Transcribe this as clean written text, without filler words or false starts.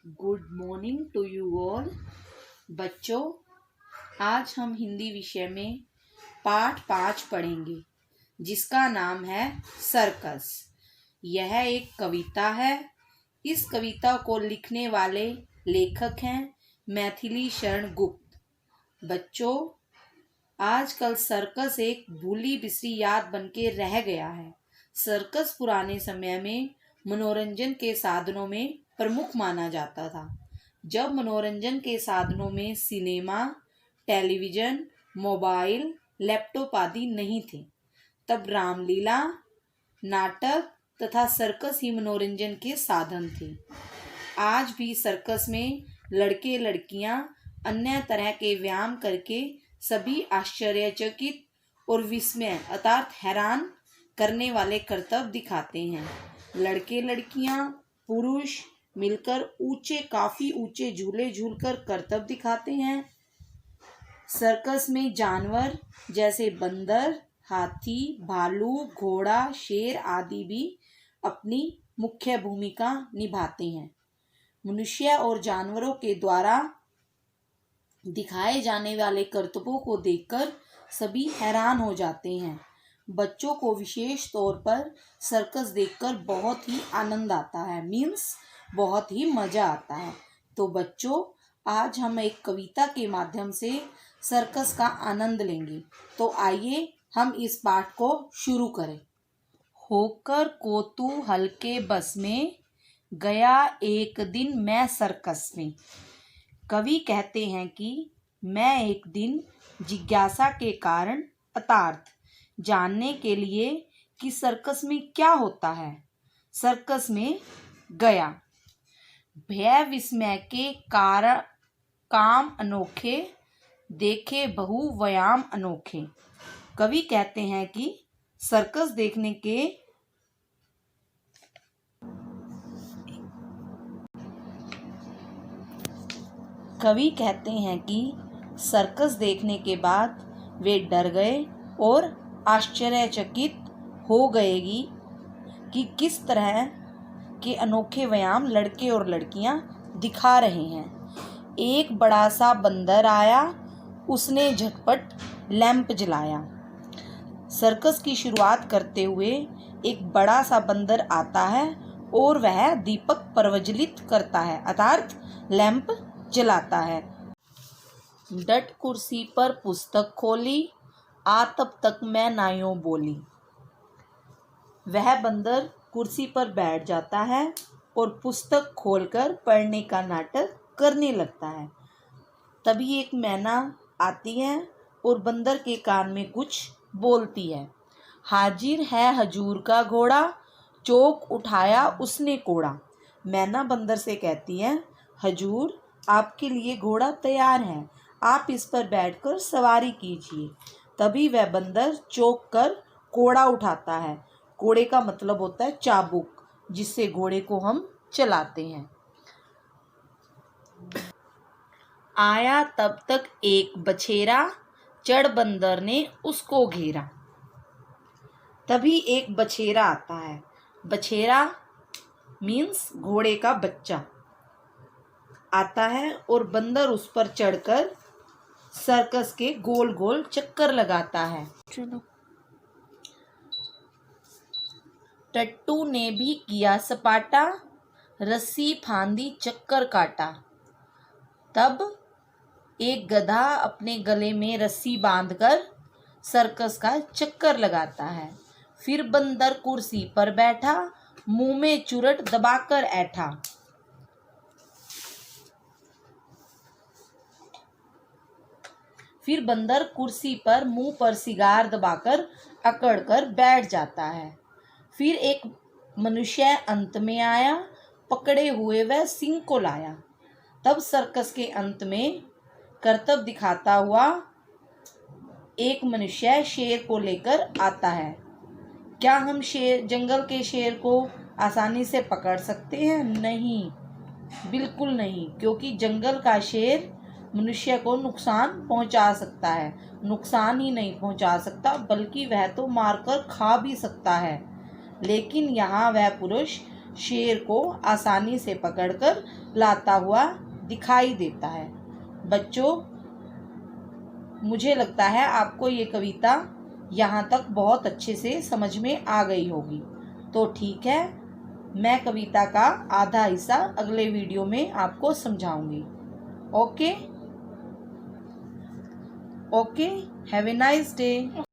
Good morning to you all. बच्चों, आज हम हिंदी विषय में पाठ 5 पढ़ेंगे जिसका नाम है सर्कस। यह एक कविता है। इस कविता को लिखने वाले लेखक हैं मैथिली शरण गुप्त। बच्चों, आजकल सर्कस एक भूली बिसरी याद बनके रह गया है। सर्कस पुराने समय में मनोरंजन के साधनों में प्रमुख माना जाता था। जब मनोरंजन के साधनों में सिनेमा, टेलीविजन, मोबाइल, लैपटॉप आदि नहीं थे, तब रामलीला, नाटक तथा सर्कस ही मनोरंजन के साधन थे। आज भी सर्कस में लड़के लड़कियां अन्य तरह के व्यायाम करके सभी आश्चर्यचकित और विस्मय अर्थात हैरान करने वाले करतब दिखाते हैं। लड़के लड़कियां पुरुष मिलकर काफी ऊंचे झूले झूलकर करतब दिखाते हैं। सर्कस में जानवर जैसे बंदर, हाथी, भालू, घोड़ा, शेर आदि भी अपनी मुख्य भूमिका निभाते हैं। मनुष्य और जानवरों के द्वारा दिखाए जाने वाले करतबों को देखकर सभी हैरान हो जाते हैं। बच्चों को विशेष तौर पर सर्कस देखकर बहुत ही आनंद आता है, बहुत ही मजा आता है। तो बच्चों, आज हम एक कविता के माध्यम से सर्कस का आनंद लेंगे। तो आइए हम इस पाठ को शुरू करें। होकर कौतूहल के बस में गया एक दिन मैं सर्कस में। कवि कहते हैं कि मैं एक दिन जिज्ञासा के कारण अर्थात जानने के लिए कि सर्कस में क्या होता है, सर्कस में गया। भय विस्मय के कारण काम अनोखे, देखे बहु व्यायाम अनोखे। कवि कहते हैं कि सर्कस देखने के बाद वे डर गए और आश्चर्यचकित हो गए कि किस तरह के अनोखे व्यायाम लड़के और लड़कियां दिखा रहे हैं। एक बड़ा सा बंदर आया, उसने झटपट लैंप जलाया। सर्कस की शुरुआत करते हुए एक बड़ा सा बंदर आता है और वह दीपक प्रज्वलित करता है अर्थात लैंप जलाता है। डट कुर्सी पर पुस्तक खोली, आ तब तक मैं ना यूं बोली। वह बंदर कुर्सी पर बैठ जाता है और पुस्तक खोलकर पढ़ने का नाटक करने लगता है। तभी एक मैना आती है और बंदर के कान में कुछ बोलती है। हाजिर है हजूर का घोड़ा, चौक उठाया उसने कोड़ा। मैना बंदर से कहती है, हजूर आपके लिए घोड़ा तैयार है, आप इस पर बैठकर सवारी कीजिए। तभी वह बंदर चौक कर कोड़ा उठाता है। कोड़े का मतलब होता है चाबुक, जिससे घोड़े को हम चलाते हैं। आया तब तक एक बछेरा, चढ़ बंदर ने उसको घेरा। तभी एक बछेरा आता है। बछेरा मीन्स घोड़े का बच्चा आता है और बंदर उस पर चढ़कर सर्कस के गोल गोल चक्कर लगाता है। टट्टू ने भी किया सपाटा, रस्सी फांदी चक्कर काटा। तब एक गधा अपने गले में रस्सी बांधकर सर्कस का चक्कर लगाता है। फिर बंदर कुर्सी पर बैठा, मुंह में चुरट दबाकर ऐठा। फिर बंदर कुर्सी पर मुंह पर सिगार दबाकर अकड़कर बैठ जाता है। फिर एक मनुष्य अंत में आया, पकड़े हुए वह सिंह को लाया। तब सर्कस के अंत में करतब दिखाता हुआ एक मनुष्य शेर को लेकर आता है। क्या हम जंगल के शेर को आसानी से पकड़ सकते हैं? नहीं, बिल्कुल नहीं, क्योंकि जंगल का शेर मनुष्य को नुकसान पहुंचा सकता है। नुकसान ही नहीं पहुंचा सकता बल्कि वह तो मारकर खा भी सकता है। लेकिन यहाँ वह पुरुष शेर को आसानी से पकड़कर लाता हुआ दिखाई देता है। बच्चों, मुझे लगता है आपको ये कविता यहाँ तक बहुत अच्छे से समझ में आ गई होगी। तो ठीक है, मैं कविता का आधा हिस्सा अगले वीडियो में आपको समझाऊंगी। Okay, have a nice day.